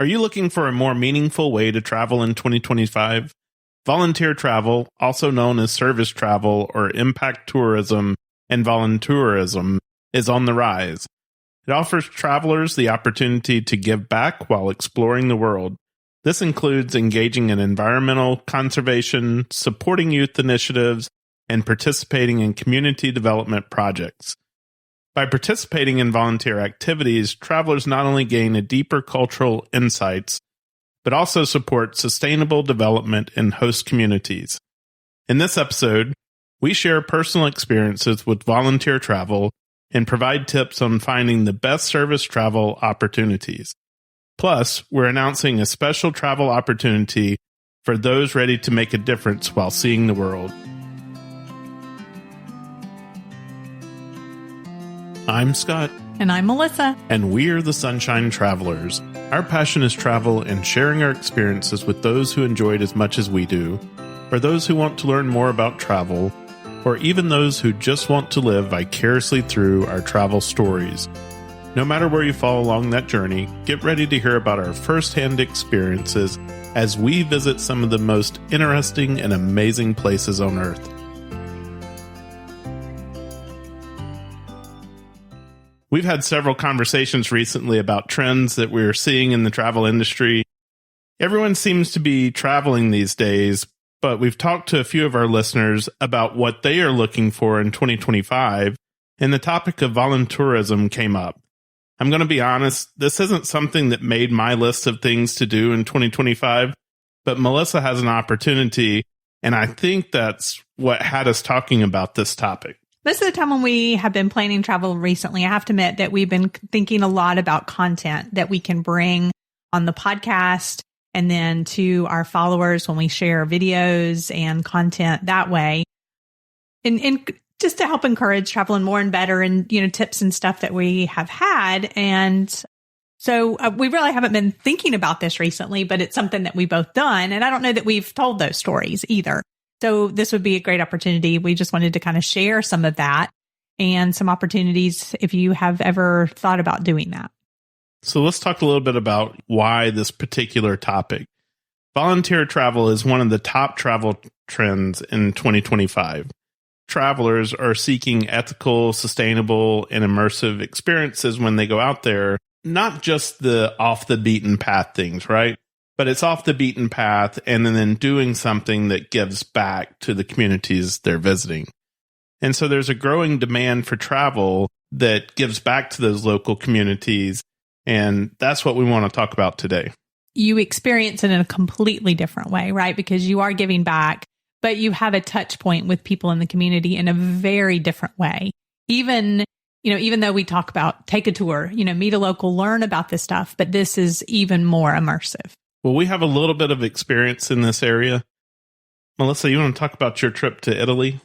Are you looking for a more meaningful way to travel in 2025? Volunteer travel, also known as service travel or impact tourism and voluntourism, is on the rise. It offers travelers the opportunity to give back while exploring the world. This includes engaging in environmental conservation, supporting youth initiatives, and participating in community development projects. By participating in volunteer activities, travelers not only gain a deeper cultural insights, but also support sustainable development in host communities. In this episode, we share personal experiences with volunteer travel and provide tips on finding the best service travel opportunities. Plus, we're announcing a special travel opportunity for those ready to make a difference while seeing the world. I'm Scott. And I'm Melissa. And we're the Sunshine Travelers. Our passion is travel and sharing our experiences with those who enjoy it as much as we do, or those who want to learn more about travel, or even those who just want to live vicariously through our travel stories. No matter where you fall along that journey, get ready to hear about our first-hand experiences as we visit some of the most interesting and amazing places on Earth. We've had several conversations recently about trends that we're seeing in the travel industry. Everyone seems to be traveling these days, but we've talked to a few of our listeners about what they are looking for in 2025, and the topic of voluntourism came up. I'm going to be honest, this isn't something that made my list of things to do in 2025, but Melissa has an opportunity, and I think that's what had us talking about this topic. Most of the time when we have been planning travel recently, I have to admit that we've been thinking a lot about content that we can bring on the podcast and then to our followers when we share videos and content that way. And just to help encourage traveling more and better and, tips and stuff that we have had. And so we really haven't been thinking about this recently, but it's something that we both done. And I don't know that we've told those stories either. So this would be a great opportunity. We just wanted to kind of share some of that and some opportunities if you have ever thought about doing that. So let's talk a little bit about why this particular topic. Volunteer travel is one of the top travel trends in 2025. Travelers are seeking ethical, sustainable, and immersive experiences when they go out there, not just the off the beaten path things, right? But it's off the beaten path and then doing something that gives back to the communities they're visiting. And so there's a growing demand for travel that gives back to those local communities. And that's what we want to talk about today. You experience it in a completely different way, right? Because you are giving back, but you have a touch point with people in the community in a very different way. Even though we talk about take a tour, meet a local, learn about this stuff, but this is even more immersive. Well, we have a little bit of experience in this area. Melissa, you want to talk about your trip to Italy?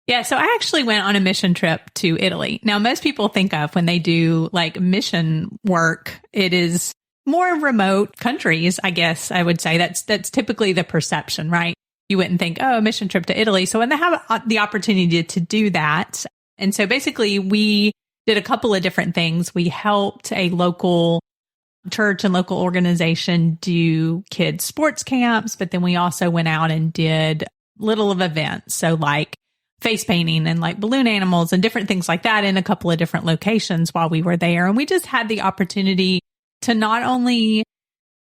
Yeah, so I actually went on a mission trip to Italy. Now, most people think of when they do like mission work, it is more remote countries, I guess I would say. That's typically the perception, right? You wouldn't think, a mission trip to Italy. So when they have the opportunity to do that. And so basically we did a couple of different things. We helped a local church and local organization do kids sports camps, but then we also went out and did little of events. So like face painting and like balloon animals and different things like that in a couple of different locations while we were there. And we just had the opportunity to not only,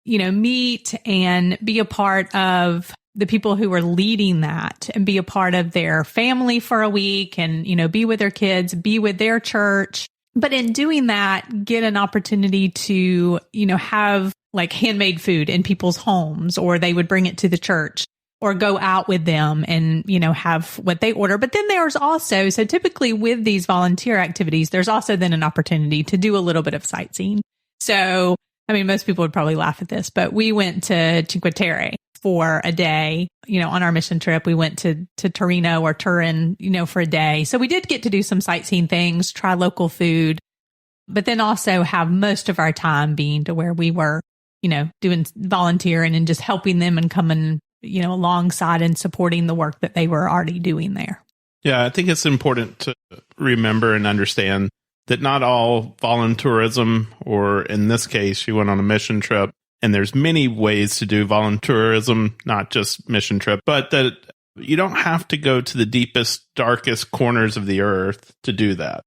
meet and be a part of the people who were leading that and be a part of their family for a week and, be with their kids, be with their church. But in doing that, get an opportunity to, have like handmade food in people's homes, or they would bring it to the church or go out with them and, have what they order. But then there's also, so typically with these volunteer activities, there's also then an opportunity to do a little bit of sightseeing. So, most people would probably laugh at this, but we went to Cinque Terre for a day, on our mission trip. We went to Torino or Turin, for a day. So we did get to do some sightseeing things, try local food, but then also have most of our time being to where we were, doing volunteering and just helping them and coming, alongside and supporting the work that they were already doing there. Yeah, I think it's important to remember and understand that not all voluntourism, or in this case, you went on a mission trip, and there's many ways to do volunteerism, not just mission trip, but that you don't have to go to the deepest, darkest corners of the earth to do that.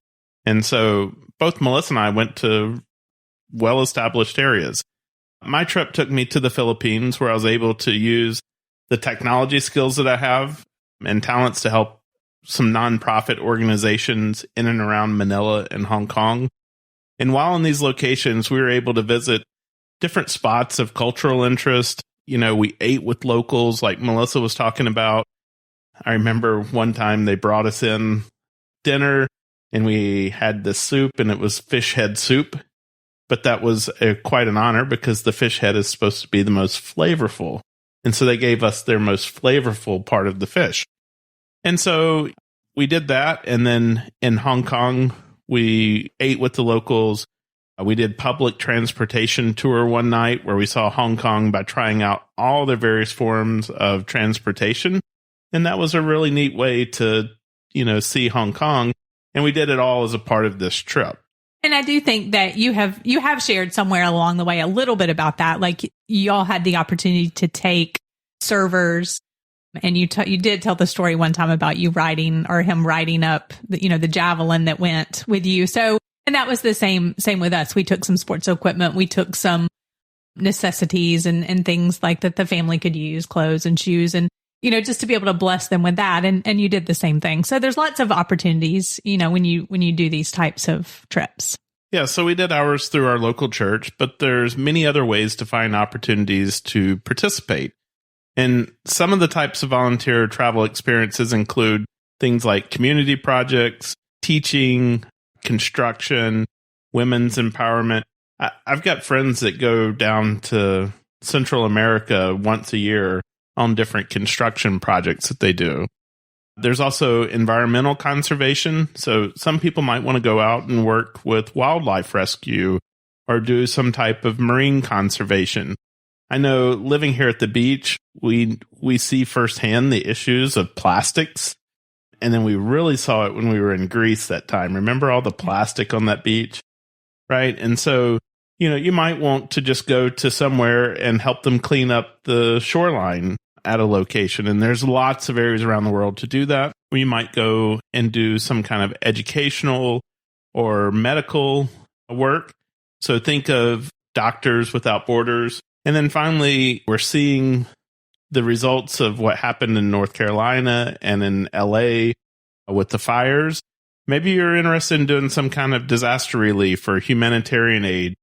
And so both Melissa and I went to well-established areas. My trip took me to the Philippines, where I was able to use the technology skills that I have and talents to help some nonprofit organizations in and around Manila and Hong Kong. And while in these locations, we were able to visit different spots of cultural interest. You know, we ate with locals, like Melissa was talking about. I remember one time they brought us in dinner and we had this soup, and it was fish head soup. But that was quite an honor, because the fish head is supposed to be the most flavorful. And so they gave us their most flavorful part of the fish. And so we did that. And then in Hong Kong, we ate with the locals. We did public transportation tour one night, where we saw Hong Kong by trying out all the various forms of transportation. And that was a really neat way to, see Hong Kong. And we did it all as a part of this trip. And I do think that you have shared somewhere along the way a little bit about that. Like, you all had the opportunity to take servers, and you did tell the story one time about him riding up the javelin that went with you. So, and that was the same with us. We took some sports equipment. We took some necessities and things like that the family could use, clothes and shoes, and just to be able to bless them with that. And you did the same thing. So there's lots of opportunities, when you do these types of trips. Yeah, so we did ours through our local church, but there's many other ways to find opportunities to participate. And some of the types of volunteer travel experiences include things like community projects, teaching, construction, women's empowerment. I've got friends that go down to Central America once a year on different construction projects that they do. There's also environmental conservation. So some people might want to go out and work with wildlife rescue or do some type of marine conservation. I know, living here at the beach, we see firsthand the issues of plastics. And then we really saw it when we were in Greece that time. Remember all the plastic on that beach? Right? And so, you might want to just go to somewhere and help them clean up the shoreline at a location. And there's lots of areas around the world to do that. We might go and do some kind of educational or medical work. So think of Doctors Without Borders. And then finally, we're seeing the results of what happened in North Carolina and in LA with the fires. Maybe you're interested in doing some kind of disaster relief or humanitarian aid,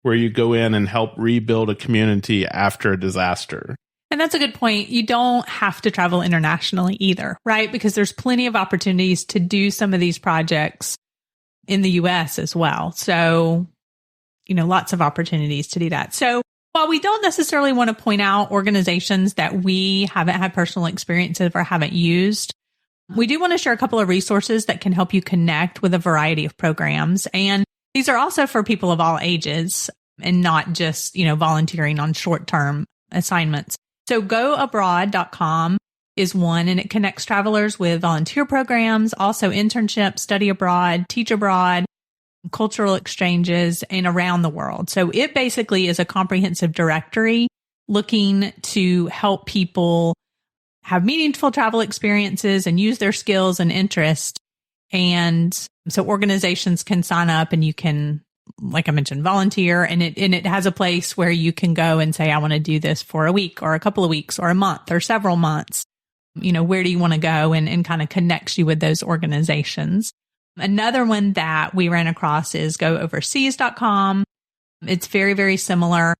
where you go in and help rebuild a community after a disaster. And that's a good point. You don't have to travel internationally either, right? Because there's plenty of opportunities to do some of these projects in the US as well. So, lots of opportunities to do that. So while we don't necessarily want to point out organizations that we haven't had personal experiences or haven't used, we do want to share a couple of resources that can help you connect with a variety of programs. And these are also for people of all ages and not just, volunteering on short-term assignments. So goabroad.com is one, and it connects travelers with volunteer programs, also internships, study abroad, teach abroad, cultural exchanges, and around the world. So it basically is a comprehensive directory looking to help people have meaningful travel experiences and use their skills and interests. And so organizations can sign up, and you can, like I mentioned, volunteer, and it has a place where you can go and say, I want to do this for a week or a couple of weeks or a month or several months. Where do you want to go, and kind of connects you with those organizations. Another one that we ran across is gooverseas.com. It's very, very similar.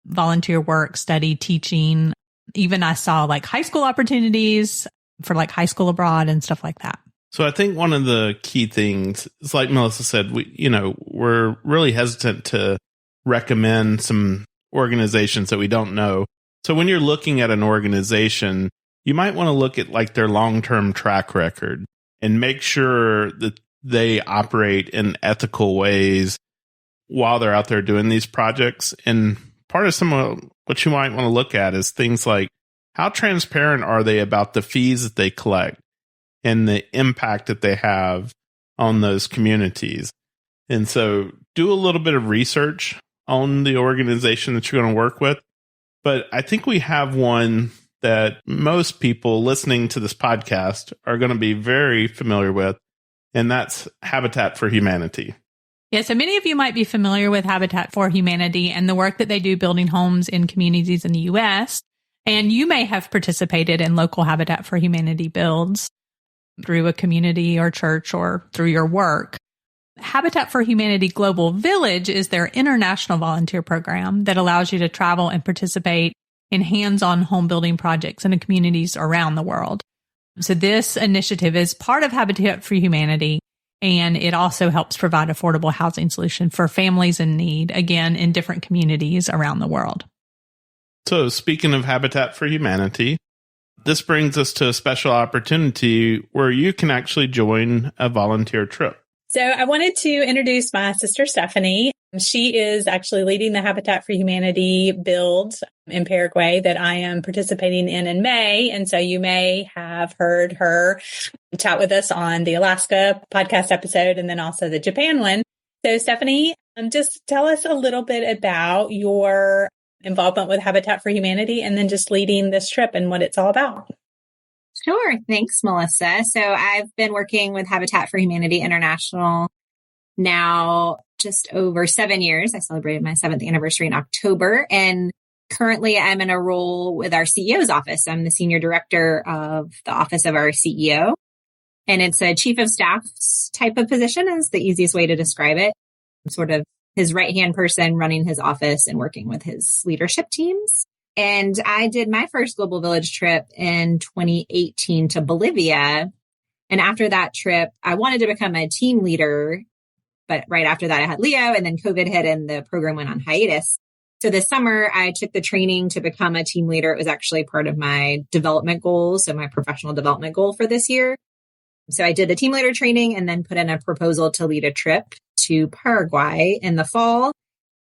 Volunteer work, study, teaching. Even I saw like high school opportunities for like high school abroad and stuff like that. So I think one of the key things is, like Melissa said, we're really hesitant to recommend some organizations that we don't know. So when you're looking at an organization, you might want to look at like their long-term track record and make sure that they operate in ethical ways while they're out there doing these projects. And part of some of what you might want to look at is things like, how transparent are they about the fees that they collect and the impact that they have on those communities? And so do a little bit of research on the organization that you're going to work with, but I think we have one that most people listening to this podcast are going to be very familiar with, and that's Habitat for Humanity. Yeah, so many of you might be familiar with Habitat for Humanity and the work that they do building homes in communities in the U.S., and you may have participated in local Habitat for Humanity builds through a community or church or through your work. Habitat for Humanity Global Village is their international volunteer program that allows you to travel and participate in hands-on home building projects in communities around the world. So this initiative is part of Habitat for Humanity, and it also helps provide affordable housing solutions for families in need, again, in different communities around the world. So speaking of Habitat for Humanity, this brings us to a special opportunity where you can actually join a volunteer trip. So I wanted to introduce my sister, Stephanie. She is actually leading the Habitat for Humanity build in Paraguay that I am participating in May. And so you may have heard her chat with us on the Alaska podcast episode and then also the Japan one. So Stephanie, just tell us a little bit about your involvement with Habitat for Humanity and then just leading this trip and what it's all about. Sure. Thanks, Melissa. So I've been working with Habitat for Humanity International now just over 7 years. I celebrated my 7th anniversary in October. And currently I'm in a role with our CEO's office. I'm the senior director of the office of our CEO. And it's a chief of staff type of position is the easiest way to describe it. I'm sort of his right-hand person running his office and working with his leadership teams. And I did my first Global Village trip in 2018 to Bolivia. And after that trip, I wanted to become a team leader. But right after that, I had Leo and then COVID hit and the program went on hiatus. So this summer, I took the training to become a team leader. It was actually part of my development goals. So my professional development goal for this year. So I did the team leader training and then put in a proposal to lead a trip to Paraguay in the fall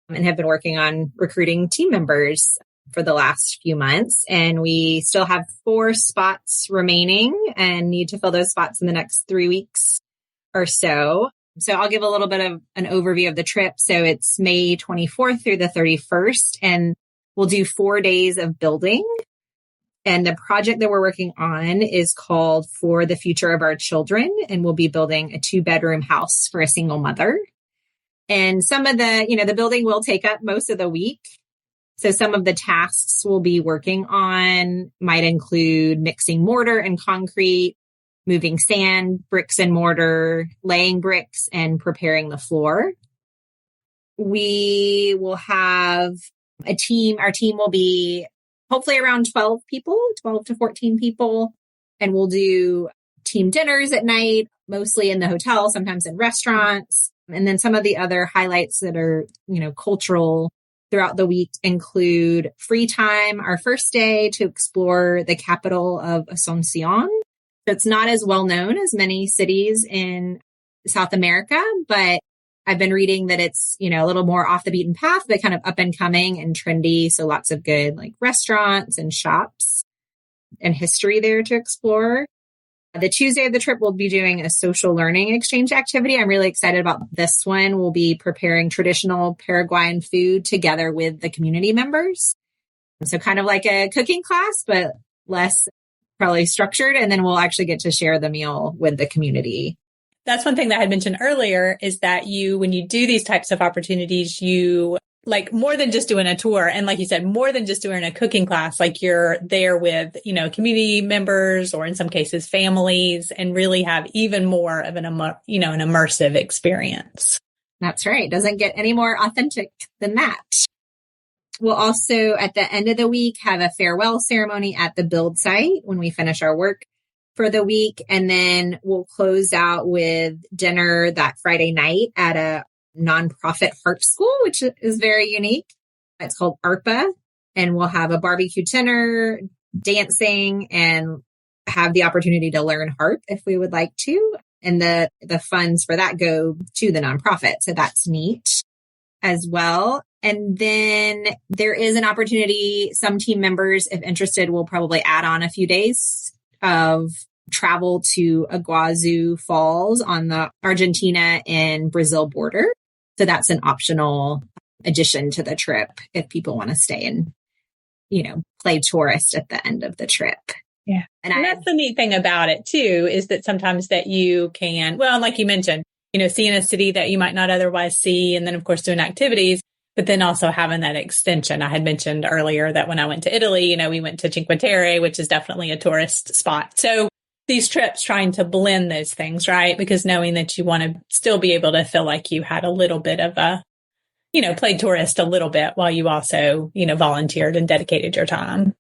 and have been working on recruiting team members for the last few months. And we still have 4 spots remaining and need to fill those spots in the next 3 weeks or so. So I'll give a little bit of an overview of the trip. So it's May 24th through the 31st, and we'll do 4 days of building. And the project that we're working on is called For the Future of Our Children, and we'll be building a 2-bedroom house for a single mother. And some of the building will take up most of the week. So some of the tasks we'll be working on might include mixing mortar and concrete, moving sand, bricks and mortar, laying bricks, and preparing the floor. We will have a team. Our team will be hopefully around 12 to 14 people. And we'll do team dinners at night, mostly in the hotel, sometimes in restaurants. And then some of the other highlights that are, cultural throughout the week include free time, our first day to explore the capital of Asuncion. It's not as well known as many cities in South America, but I've been reading that it's, a little more off the beaten path, but kind of up and coming and trendy. So lots of good restaurants and shops and history there to explore. The Tuesday of the trip, we'll be doing a social learning exchange activity. I'm really excited about this one. We'll be preparing traditional Paraguayan food together with the community members. So kind of like a cooking class, but less probably structured. And then we'll actually get to share the meal with the community. That's one thing that I had mentioned earlier is that when you do these types of opportunities, you more than just doing a tour. And like you said, more than just doing a cooking class, you're there with, community members or in some cases families and really have even more of an immersive experience. That's right. Doesn't get any more authentic than that. We'll also, at the end of the week, have a farewell ceremony at the build site when we finish our work for the week. And then we'll close out with dinner that Friday night at a nonprofit harp school, which is very unique. It's called ARPA. And we'll have a barbecue dinner, dancing, and have the opportunity to learn harp if we would like to. And the funds for that go to the nonprofit. So that's neat as well. And then there is an opportunity. Some team members, if interested, will probably add on a few days of travel to Iguazu Falls on the Argentina and Brazil border. So that's an optional addition to the trip if people want to stay and, play tourist at the end of the trip. Yeah. And that's the neat thing about it too, is that sometimes that you can, well, like you mentioned, seeing a city that you might not otherwise see. And then of course doing activities, but then also having that extension. I had mentioned earlier that when I went to Italy, we went to Cinque Terre, which is definitely a tourist spot. So these trips trying to blend those things, right? Because knowing that you want to still be able to feel like you had a little bit of a, played tourist a little bit while you also, volunteered and dedicated your time.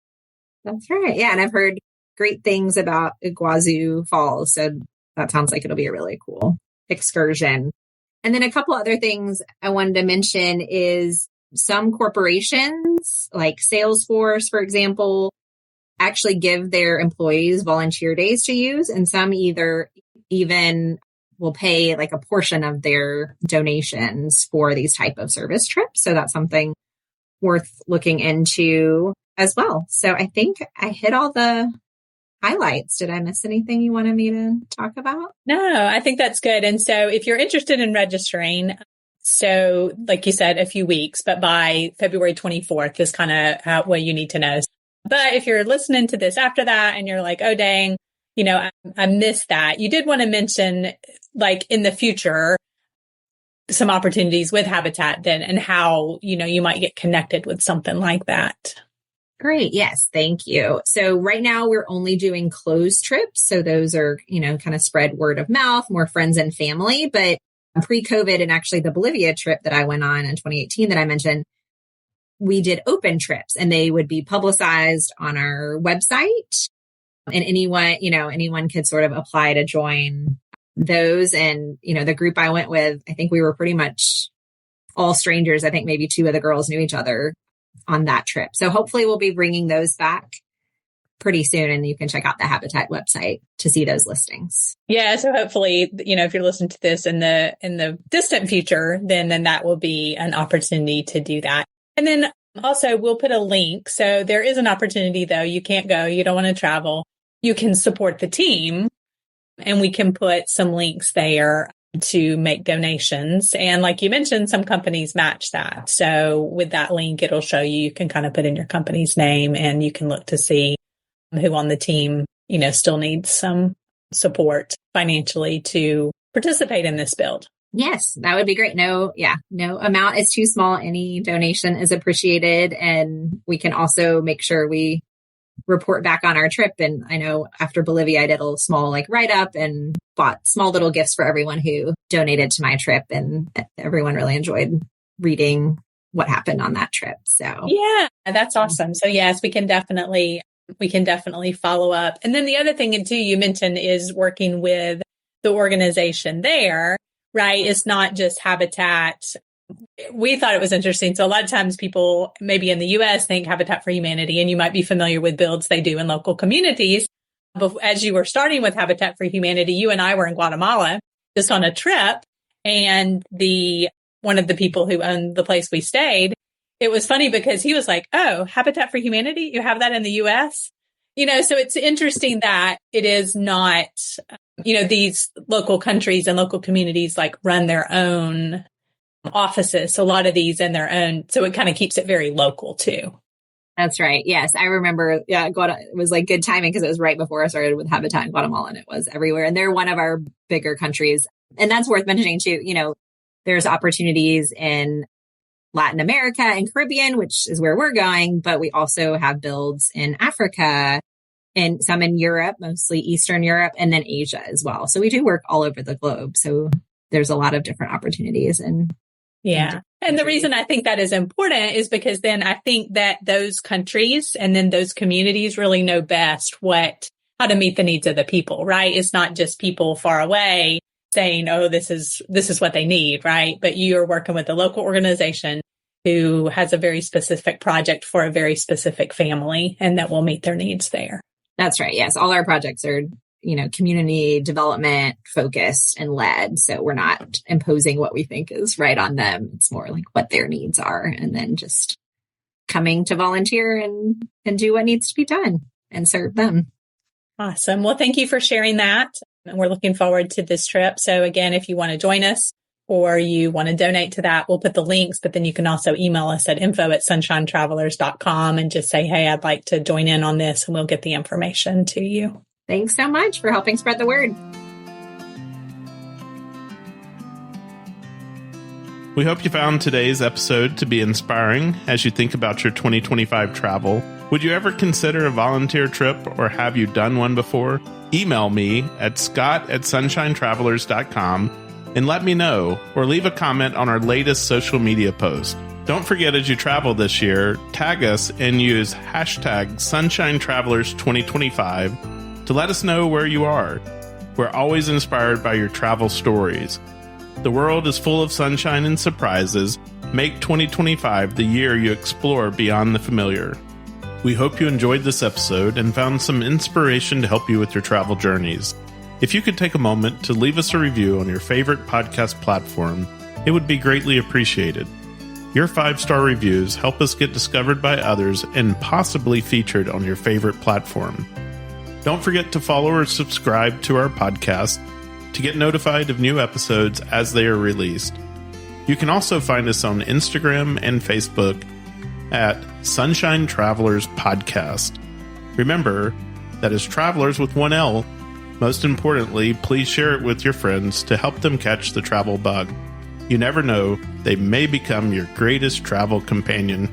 That's right. Yeah. And I've heard great things about Iguazu Falls. So that sounds like it'll be a really cool excursion. And then a couple other things I wanted to mention is some corporations like Salesforce, for example, actually give their employees volunteer days to use. And some even will pay like a portion of their donations for these type of service trips. So that's something worth looking into as well. So I think I hit all the highlights. Did I miss anything you wanted me to talk about? No, I think that's good. And so if you're interested in registering, so like you said, a few weeks, but by February 24th is kind of what you need to know. But if you're listening to this after that and you're like, oh, dang, I missed that. You did want to mention, like in the future, some opportunities with Habitat then and how, you might get connected with something like that. Great. Yes. Thank you. So right now we're only doing closed trips. So those are, kind of spread word of mouth, more friends and family. But pre-COVID and actually the Bolivia trip that I went on in 2018 that I mentioned, we did open trips and they would be publicized on our website. And anyone could sort of apply to join those. And, the group I went with, I think we were pretty much all strangers. I think maybe two of the girls knew each other on that trip. So hopefully we'll be bringing those back pretty soon. And you can check out the Habitat website to see those listings. Yeah. So hopefully, if you're listening to this in the distant future, then that will be an opportunity to do that. And then also we'll put a link. So there is an opportunity though. You can't go, you don't want to travel. You can support the team and we can put some links there to make donations. And like you mentioned, some companies match that. So with that link, it'll show you can kind of put in your company's name and you can look to see who on the team, still needs some support financially to participate in this build. Yes, that would be great. No amount is too small. Any donation is appreciated. And we can also make sure we report back on our trip. And I know after Bolivia, I did a small write up and bought small little gifts for everyone who donated to my trip. And everyone really enjoyed reading what happened on that trip. So yeah, that's awesome. So yes, we can definitely follow up. And then the other thing too, you mentioned is working with the organization there, right? It's not just Habitat. We thought it was interesting. So a lot of times people maybe in the US think Habitat for Humanity, and you might be familiar with builds they do in local communities. But as you were starting with Habitat for Humanity, you and I were in Guatemala just on a trip, and one of the people who owned the place we stayed, it was funny because he was like, oh, Habitat for Humanity, you have that in the US? So it's interesting that it is not, these local countries and local communities run their own offices. So a lot of these in their own. So it kind of keeps it very local too. That's right. Yes. I remember. Yeah. It was good timing because it was right before I started with Habitat in Guatemala and it was everywhere. And they're one of our bigger countries. And that's worth mentioning too. There's opportunities in Latin America and Caribbean, which is where we're going, but we also have builds in Africa and some in Europe, mostly Eastern Europe, and then Asia as well. So we do work all over the globe. So there's a lot of different opportunities yeah. And the reason I think that is important is because then I think that those countries and then those communities really know best how to meet the needs of the people, right? It's not just people far away saying, oh, this is what they need, right? But you're working with a local organization who has a very specific project for a very specific family and that will meet their needs there. That's right. Yes. All our projects are community development focused and led. So we're not imposing what we think is right on them. It's more what their needs are and then just coming to volunteer and do what needs to be done and serve them. Awesome. Well, thank you for sharing that. And we're looking forward to this trip. So again, if you want to join us, or you want to donate to that, we'll put the links, but then you can also email us at info@sunshinetravelers.com and just say, hey, I'd like to join in on this, and we'll get the information to you. Thanks so much for helping spread the word. We hope you found today's episode to be inspiring as you think about your 2025 travel. Would you ever consider a volunteer trip, or have you done one before? Email me at scott@sunshinetravelers.com and let me know, or leave a comment on our latest social media post. Don't forget, as you travel this year, tag us and use hashtag SunshineTravelers2025 to let us know where you are. We're always inspired by your travel stories. The world is full of sunshine and surprises. Make 2025 the year you explore beyond the familiar. We hope you enjoyed this episode and found some inspiration to help you with your travel journeys. If you could take a moment to leave us a review on your favorite podcast platform, it would be greatly appreciated. Your 5-star reviews help us get discovered by others and possibly featured on your favorite platform. Don't forget to follow or subscribe to our podcast to get notified of new episodes as they are released. You can also find us on Instagram and Facebook at Sunshine Travelers Podcast. Remember that as travelers with one L, most importantly, please share it with your friends to help them catch the travel bug. You never know, they may become your greatest travel companion.